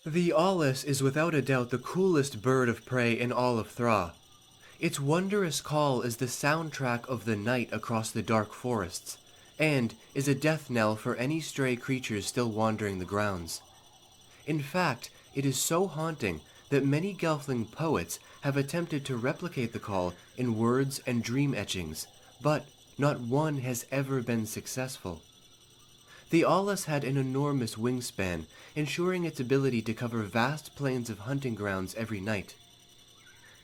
The Awlus is without a doubt the coolest bird of prey in all of Thra. Its wondrous call is the soundtrack of the night across the dark forests, and is a death knell for any stray creatures still wandering the grounds. In fact, it is so haunting that many Gelfling poets have attempted to replicate the call in words and dream etchings, but not one has ever been successful. The Awlus had an enormous wingspan, ensuring its ability to cover vast plains of hunting grounds every night.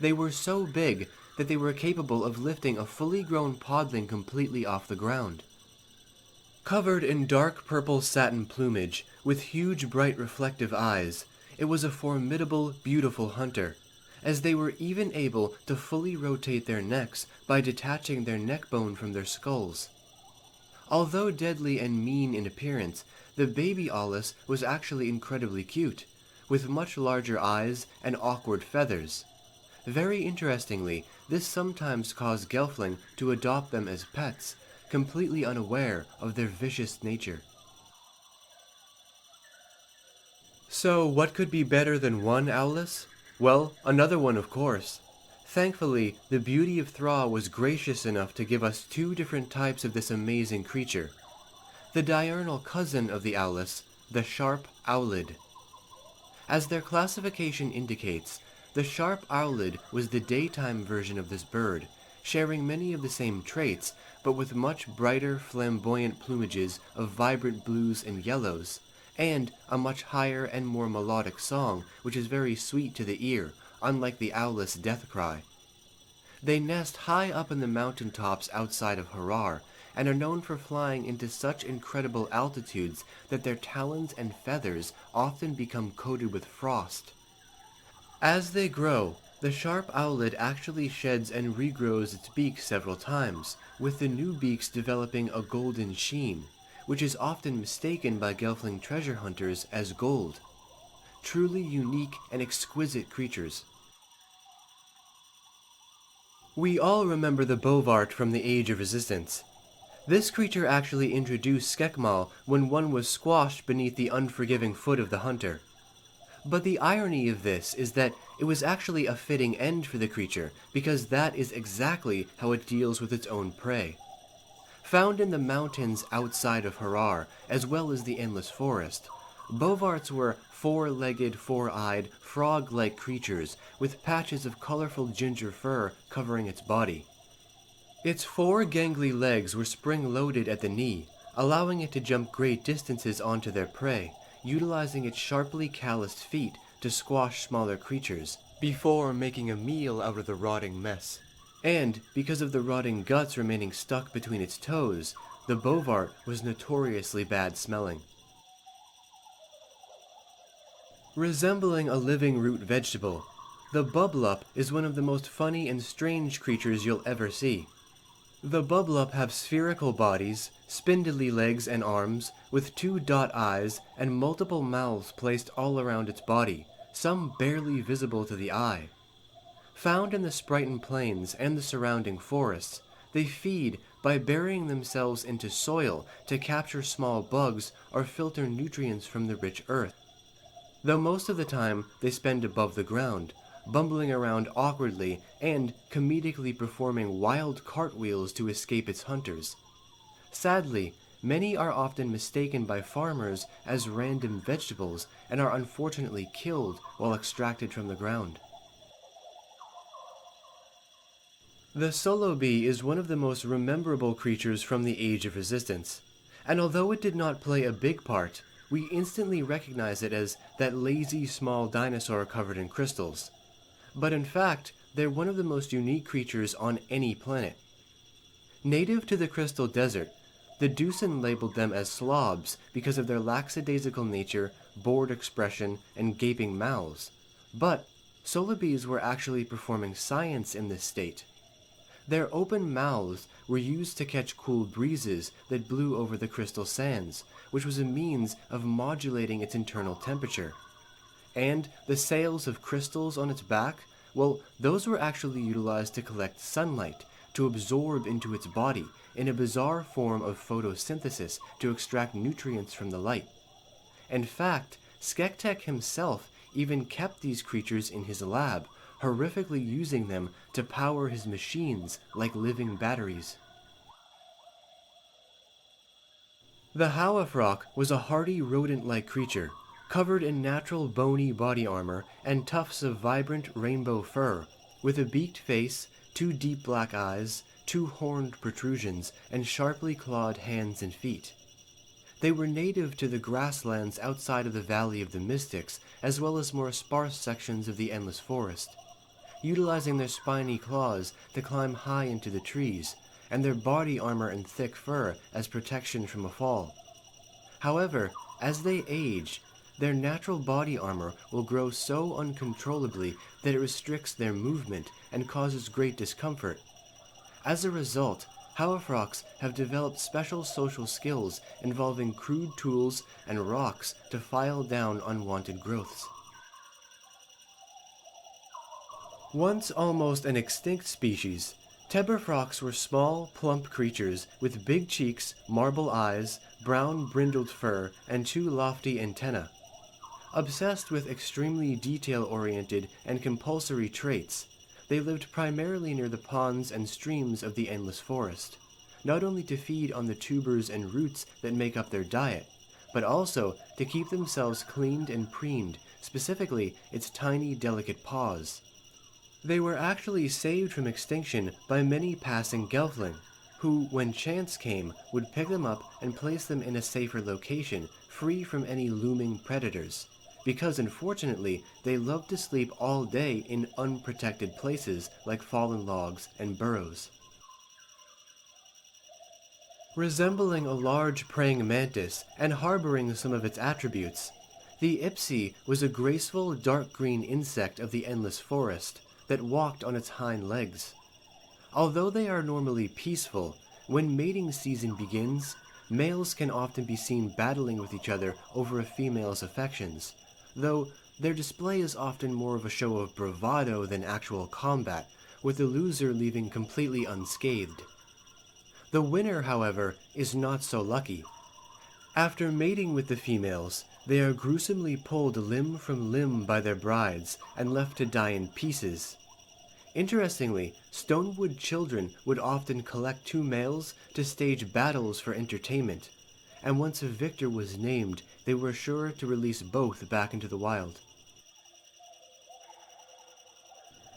They were so big that they were capable of lifting a fully grown podling completely off the ground. Covered in dark purple satin plumage, with huge bright reflective eyes, it was a formidable, beautiful hunter, as they were even able to fully rotate their necks by detaching their neck bone from their skulls. Although deadly and mean in appearance, the baby Awlus was actually incredibly cute, with much larger eyes and awkward feathers. Very interestingly, this sometimes caused Gelfling to adopt them as pets, completely unaware of their vicious nature. So what could be better than one Awlus? Well, another one of course. Thankfully, the beauty of Thra was gracious enough to give us two different types of this amazing creature. The diurnal cousin of the Awlus, the Sharp Owlid. As their classification indicates, the Sharp Owlid was the daytime version of this bird, sharing many of the same traits, but with much brighter, flamboyant plumages of vibrant blues and yellows, and a much higher and more melodic song, which is very sweet to the ear, unlike the owl's death cry. They nest high up in the mountain tops outside of Harar, and are known for flying into such incredible altitudes that their talons and feathers often become coated with frost. As they grow, the Sharp Owlid actually sheds and regrows its beak several times, with the new beaks developing a golden sheen, which is often mistaken by Gelfling treasure hunters as gold. Truly unique and exquisite creatures. We all remember the Bovart from the Age of Resistance. This creature actually introduced Skekmal when one was squashed beneath the unforgiving foot of the hunter. But the irony of this is that it was actually a fitting end for the creature, because that is exactly how it deals with its own prey. Found in the mountains outside of Harar, as well as the endless forest, Bovarts were four-legged, four-eyed, frog-like creatures with patches of colorful ginger fur covering its body. Its four gangly legs were spring-loaded at the knee, allowing it to jump great distances onto their prey, utilizing its sharply calloused feet to squash smaller creatures, before making a meal out of the rotting mess. And, because of the rotting guts remaining stuck between its toes, the Bovart was notoriously bad-smelling. Resembling a living root vegetable, the Bubbleup is one of the most funny and strange creatures you'll ever see. The Bubbleup have spherical bodies, spindly legs and arms, with two dot eyes and multiple mouths placed all around its body, some barely visible to the eye. Found in the Sprighton Plains and the surrounding forests, they feed by burying themselves into soil to capture small bugs or filter nutrients from the rich earth. Though most of the time they spend above the ground, bumbling around awkwardly and comedically performing wild cartwheels to escape its hunters. Sadly, many are often mistaken by farmers as random vegetables and are unfortunately killed while extracted from the ground. The solo bee is one of the most rememberable creatures from the Age of Resistance, and although it did not play a big part, we instantly recognize it as that lazy small dinosaur covered in crystals. But in fact, they're one of the most unique creatures on any planet. Native to the Crystal Desert, the Deucin labeled them as slobs because of their lackadaisical nature, bored expression, and gaping mouths. But Solobees were actually performing science in this state. Their open mouths were used to catch cool breezes that blew over the crystal sands, which was a means of modulating its internal temperature. And the sails of crystals on its back, well, those were actually utilized to collect sunlight, to absorb into its body, in a bizarre form of photosynthesis to extract nutrients from the light. In fact, Skektek himself even kept these creatures in his lab, horrifically using them to power his machines like living batteries. The Thehau of Rock was a hardy rodent-like creature, covered in natural bony body armor and tufts of vibrant rainbow fur, with a beaked face, 2 deep black eyes, 2 horned protrusions, and sharply clawed hands and feet. They were native to the grasslands outside of the Valley of the Mystics, as well as more sparse sections of the Endless Forest, utilizing their spiny claws to climb high into the trees, and their body armor and thick fur as protection from a fall. However, as they age, their natural body armor will grow so uncontrollably that it restricts their movement and causes great discomfort. As a result, Thehau of Rocks have developed special social skills involving crude tools and rocks to file down unwanted growths. Once almost an extinct species, Temperfrocks were small, plump creatures with big cheeks, marble eyes, brown brindled fur, and 2 lofty antennae. Obsessed with extremely detail-oriented and compulsory traits, they lived primarily near the ponds and streams of the Endless Forest, not only to feed on the tubers and roots that make up their diet, but also to keep themselves cleaned and preened, specifically its tiny, delicate paws. They were actually saved from extinction by many passing Gelfling, who, when chance came, would pick them up and place them in a safer location, free from any looming predators, because unfortunately they loved to sleep all day in unprotected places like fallen logs and burrows. Resembling a large praying mantis and harboring some of its attributes, the Ipsy was a graceful dark green insect of the Endless Forest that walked on its hind legs. Although they are normally peaceful, when mating season begins, males can often be seen battling with each other over a female's affections, though their display is often more of a show of bravado than actual combat, with the loser leaving completely unscathed. The winner, however, is not so lucky. After mating with the females, they are gruesomely pulled limb from limb by their brides and left to die in pieces. Interestingly, Stonewood children would often collect 2 males to stage battles for entertainment, and once a victor was named, they were sure to release both back into the wild.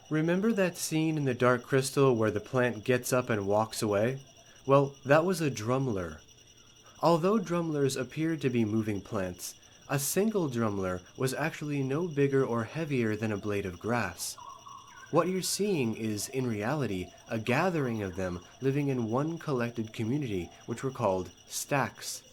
Remember that scene in the Dark Crystal where the plant gets up and walks away? Well, that was a Drumler. Although Drumlers appeared to be moving plants, a single Drumler was actually no bigger or heavier than a blade of grass. What you're seeing is, in reality, a gathering of them living in one collected community, which were called stacks.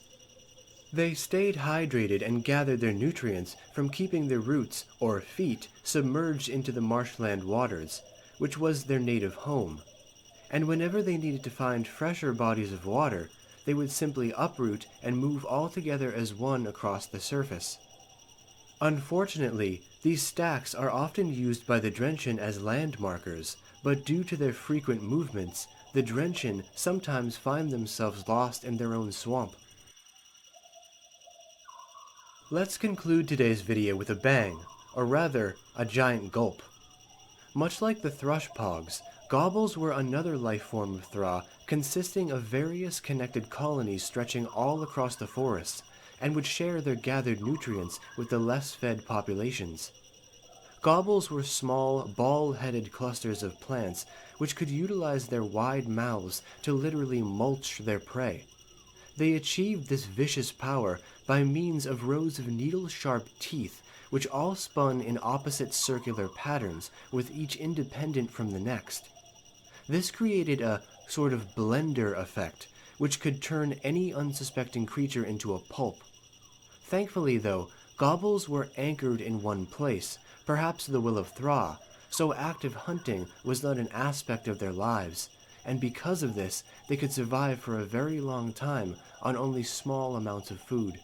They stayed hydrated and gathered their nutrients from keeping their roots, or feet, submerged into the marshland waters, which was their native home. And whenever they needed to find fresher bodies of water, they would simply uproot and move all together as one across the surface. Unfortunately, these stacks are often used by the Drenchen as land markers, but due to their frequent movements, the Drenchen sometimes find themselves lost in their own swamp. Let's conclude today's video with a bang, or rather, a giant gulp. Much like the thrushpogs, Gobbles were another life form of Thra, consisting of various connected colonies stretching all across the forest, and would share their gathered nutrients with the less fed populations. Gobbles were small, ball-headed clusters of plants which could utilize their wide mouths to literally mulch their prey. They achieved this vicious power by means of rows of needle-sharp teeth which all spun in opposite circular patterns, with each independent from the next. This created a sort of blender effect, which could turn any unsuspecting creature into a pulp. Thankfully, though, Gobbles were anchored in one place, perhaps the Will of Thra, so active hunting was not an aspect of their lives, and because of this, they could survive for a very long time on only small amounts of food.